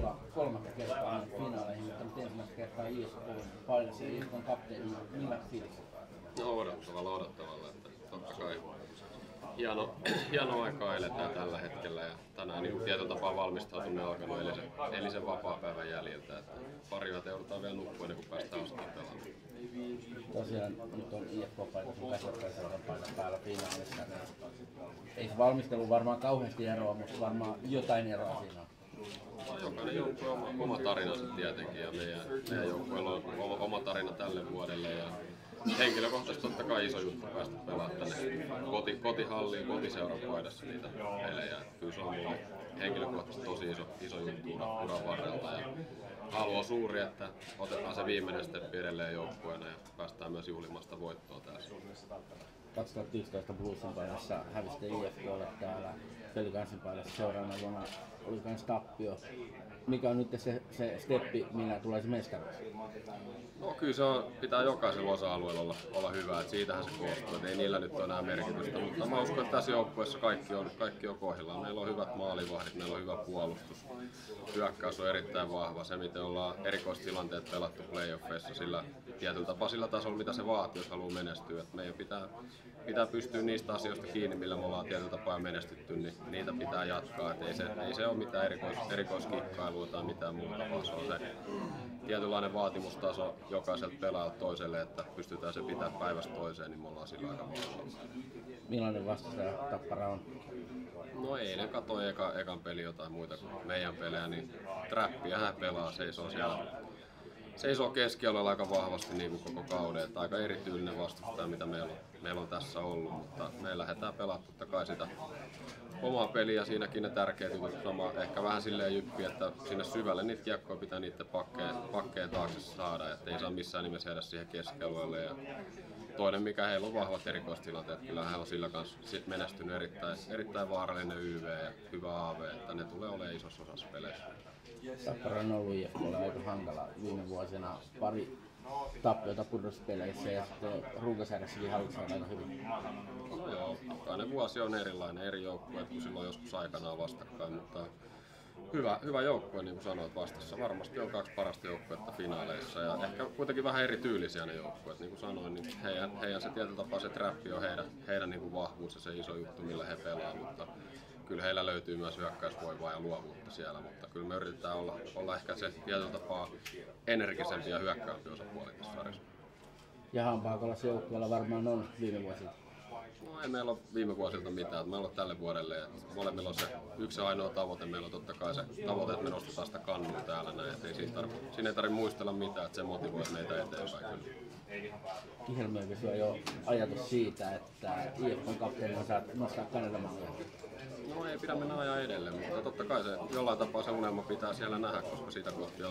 tulla kolmatta kertaa finaaleihin, mutta nyt ensimmäistä kertaa IFK painassa ja IFK:n kapteeni. Millaiset fiilikset? No odottavalla, että totta kai hieno aikaa eletään tällä hetkellä ja tänään niin tietyllä tapaa valmistautuminen on alkanut eilisen vapaapäivän jäljiltä, että pari yötä joudutaan vielä nukkua ennen kuin päästään ostamaan pelaamaan. Tosiaan nyt on IFK-paita sun käsittäiseuran paita päällä finaalissa. Ei se valmistelu varmaan kauheasti eroa, mutta varmaan jotain eroa siinä on. No, jokainen joukkue on oma tarinansa tietenkin ja meidän joukkueella on oma tarina tälle vuodelle. Ja henkilökohtaisesti totta kai iso juttu päästä pelaamaan tänne kotihalliin, kotiseuran paidassa niitä pelejä. Kyllä se on mulle henkilökohtaisesti tosi iso juttu uran varrelta. Ja halu on suuri, että otetaan se viimeinen steppi edelleen joukkueena ja päästään myös juhlimasta voittoa tässä. 2011 Bluesin paidassa hävisitte IFK:lle täällä Pelikansin paidassa seuraavana vuonna oli kans tappio. Mikä on nyt se steppi, millä tulee se mestaruus? No kyllä se pitää jokaisella osa-alueella olla hyvä, että siitähän se koostuu, että ei niillä nyt ole enää merkitystä, mutta mä uskon, että tässä joukkueessa kaikki on kohdillaan. Meillä on hyvät maalivahdit, meillä on hyvä puolustus, hyökkäys on erittäin vahva, se miten ollaan erikoistilanteet pelattu playoffeissa sillä tietyllä tapaa sillä tasolla, mitä se vaatii, jos haluaa menestyä. Että meidän pitää pystyä niistä asioista kiinni, millä me ollaan tietyllä tapaa menestytty, niin niitä pitää jatkaa. Et ei se ole mitään erikoiskikkailua tai mitään muuta, vaan se on se tietynlainen vaatimustaso jokaiselta pelaajalta toiselle, että pystytään se pitää päivästä toiseen, niin me ollaan sillä aika vahvalla. Millainen vastustaja Tappara on? No eilen katsoin ekan peli jotain muita kuin meidän pelejä, niin trappia hän pelaa, seisoo keskialueella aika vahvasti niin kuin koko kauden, että aika erityylinen vastustaja mitä meillä on tässä ollut, mutta me lähdetään pelaamaan totta kai sitä omaa peliä, siinäkin ne tärkeät jutut sama, ehkä vähän silleen jyppi, että sinne syvälle niitä kiekkoja pitää niiden pakkeen taakse saada, että ei saa missään nimessä jäädä siihen keskialueelle. Ja toinen mikä heillä on vahvat erikoistilanteet, kyllähän he on sillä kanssa menestynyt erittäin vaarallinen YV ja hyvä AV, että ne tulee olemaan isossa osassa peleissä. Tappara on ollut IFK:lle aika hankala viime vuosina, pari tappiota pudotuspeleissä ja sitten runkosarjassakin hallitsee aika hyvin. No joo, jokainen vuosi on erilainen, eri joukkue kuin silloin joskus aikanaan vastakkain, mutta hyvä joukkue niin kuin sanoit vastassa. Varmasti on kaksi parasta joukkuetta finaaleissa ja ehkä kuitenkin vähän erityylisiä ne joukkueet. Niin kuin sanoin, niin heidän se tietyllä tapaa se trappi on heidän niin kuin vahvuus ja se iso juttu millä he pelaa, mutta kyllä heillä löytyy myös hyökkäysvoimaa ja luovuutta siellä, mutta kyllä me yritetään olla ehkä se tietyllä tapaa energisempi ja hyökkäämpi osapuoli tässä sarjassa. Ja Hampaakolla se joukkueella varmaan on viime vuosilta. No ei meillä ole viime vuosilta mitään, meillä on tälle vuodelle. Molemmilla on se yksi ainoa tavoite, meillä on totta kai se tavoite, että me nostetaan sitä kannua täällä näin, että siinä ei tarvitse muistella mitään, että se motivoi meitä eteenpäin kyllä. Kihelmöikö sinua jo ajatus siitä, että IFK:n kapteenina saat nostaa Kanadamallia? No ei pidä mennä ajaa edelleen, mutta totta kai se jollain tapaa se unelma pitää siellä nähdä, koska sitä kohti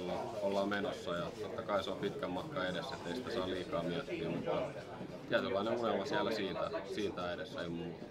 ollaan menossa ja totta kai se on pitkän matka edessä, ettei sitä saa liikaa miettiä, mutta tietynlainen unelma siellä siitä edessä ilman muuta.